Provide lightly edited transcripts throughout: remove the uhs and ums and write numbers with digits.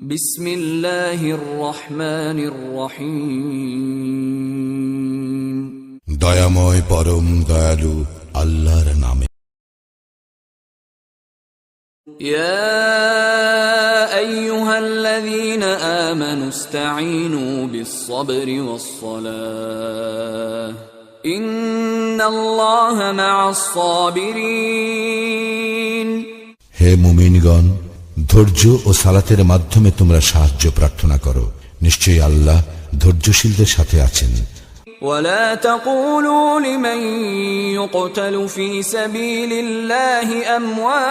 বিসমিল্লাহির রহমানির রহিম। দয়াময় পরম দয়ালু আল্লাহর নামে। ইয়া আইয়ুহাল্লাযীনা আমানু ইসতাঈনু বিস-সাবরি ওয়াস-সালাহ ইন্নাল্লাহা মা'আস-সাবিরিন। হে মুমিনগণ, ধৈর্য ও সালাতের মাধ্যমে তোমরা সাহায্য প্রার্থনা করো, নিশ্চয়ই আল্লাহ ধৈর্যশীলদের সাথে আছেন। ولا تقولوا لمن يقتل في سبيل الله أموات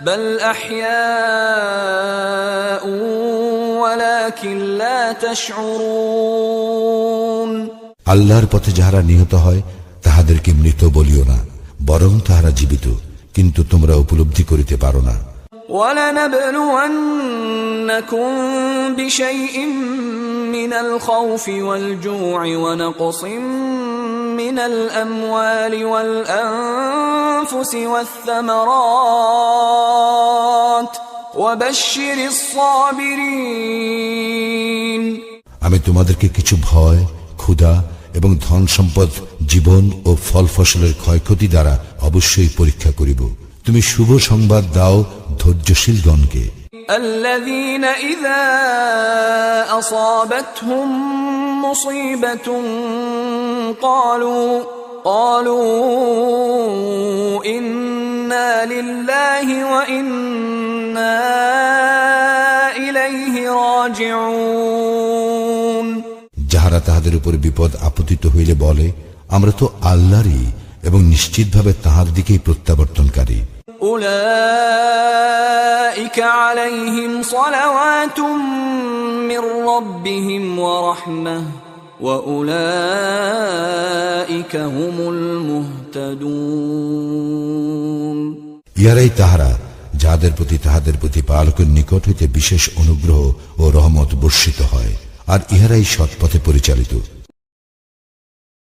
بل أحياء ولكن لا تشعرون। আল্লাহর পথে যাহারা নিহত হয় তাহাদেরকে মৃত বলিও না, বরং তাহারা জীবিত, কিন্তু তোমরা উপলব্ধি করিতে পারো না। وَلَنَبْلُوَنَّكُمْ بِشَيْءٍ مِّنَ الْخَوْفِ وَالْجُوعِ وَنَقْصٍ مِّنَ الْأَمْوَالِ وَالْأَنفُسِ وَالثَّمَرَاتِ وَبَشِّرِ الصَّابِرِينَ। আমি তোমাদেরকে কিছু ভয়, ক্ষুধা এবং ধন সম্পদ, জীবন ও ফল ফসলের ক্ষয়ক্ষতি দ্বারা অবশ্যই পরীক্ষা করিব। তুমি শুভ সংবাদ দাও ধৈর্যশীলগণকে। الذين إذا أصابتهم مصيبة قالوا إنا لله وإنا إليه راجعون। যাহারা তাহাদের উপর বিপদ আপতিত হইলে বলে, আমরা তো আল্লাহরই এবং নিশ্চিতভাবে তাহার দিকেই প্রত্যাবর্তনকারী। أولئك عليهم صلوات من ربهم ورحمة وأولئك هم المهتدون। ইহারাই তাহারা যাহাদের প্রতি তাহাদের প্রতিপালকের নিকট হইতে বিশেষ অনুগ্রহ ও রহমত বর্ষিত হয়, আর ইহারাই সৎপথে পরিচালিত।